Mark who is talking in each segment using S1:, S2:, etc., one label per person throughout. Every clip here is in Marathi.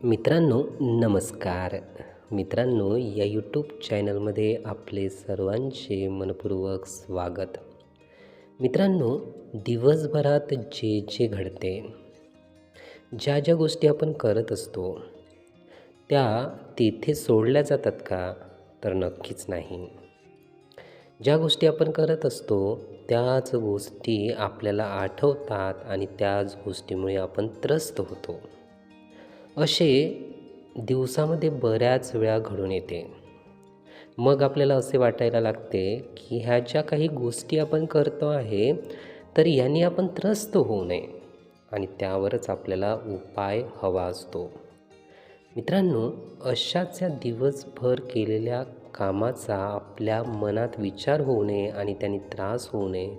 S1: मित्रांनो नमस्कार. मित्रांनो या यूट्यूब चॅनलमध्ये आपले सर्वांचे मनपूर्वक स्वागत. मित्रांनो, दिवसभरात जे जे घडते, ज्या ज्या गोष्टी आपण करत असतो त्या तेथे सोडल्या जातात का? तर नक्कीच नाही. ज्या गोष्टी आपण करत असतो त्याच गोष्टी आपल्याला आठवतात आणि त्याच गोष्टीमुळे आपण त्रस्त होतो. असे दिवसामध्ये बऱ्याच वेळा घडून येते. मग आपल्याला असे वाटायला लागते की ह्या ज्या काही गोष्टी आपण करतो आहे तर यांनी आपण त्रस्त होऊ नये आणि त्यावरच आपल्याला उपाय हवा असतो. मित्रांनो, अशाच या दिवसभर केलेल्या कामाचा आपल्या मनात विचार होऊ नये आणि त्यांनी त्रास होऊ नये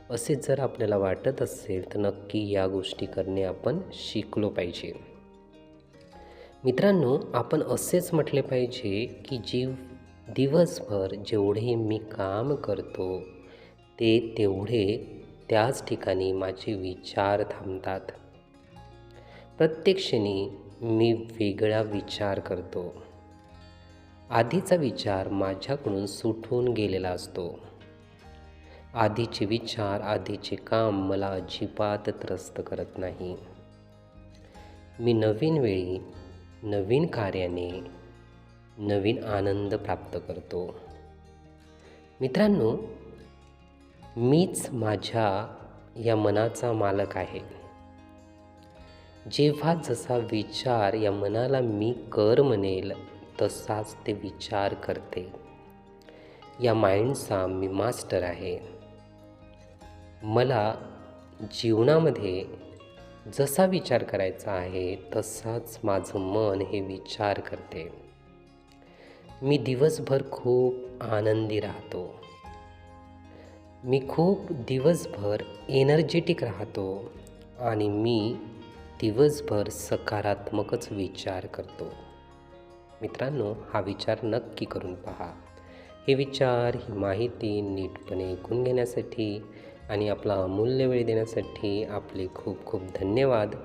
S1: असे जर आपल्याला वाटत असेल तर नक्की या गोष्टी करणे आपण शिकलो पाहिजे. मित्रांनो, आपण असेच म्हटले पाहिजे की दिवसभर जेवढे मी काम करतो ते तेवढे त्याच ठिकाणी माझे विचार थांबतात. प्रत्येक क्षणी मी वेगळा विचार करतो. आधीचा विचार माझ्याकडून सुटून गेलेला असतो. आधीचे विचार, आधीचे काम मला अजिबात त्रस्त करत नाही. मी नवीन वेळी, नवीन कार्याने नवीन आनंद प्राप्त करतो. मित्रांनो, मीच माझ्या या मनाचा मालक आहे. जेव्हा जसा विचार या मनाला मी कर म्हणेल तसाच ते विचार करते. या माइंडचा मी मास्टर आहे. मला जीवनामध्ये जसा विचार करायचा आहे तसाच माझं मन हे विचार करते. मी दिवसभर खूप आनंदी राहतो. मी खूप दिवसभर एनर्जेटिक राहतो आणि मी दिवसभर सकारात्मकच विचार करतो. मित्रांनो, हा विचार नक्की करून पहा. हे विचार, ही माहिती नीटपणे ऐकून घेण्यासाठी आणि आपला अमूल्य वेळ देण्यासाठी आपले खूप खूप धन्यवाद.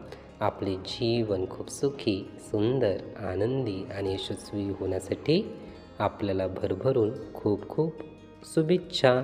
S1: आपले जीवन खूप सुखी, सुंदर, आनंदी आणि यशस्वी होण्यासाठी आपल्याला भरभरून खूप खूप शुभेच्छा.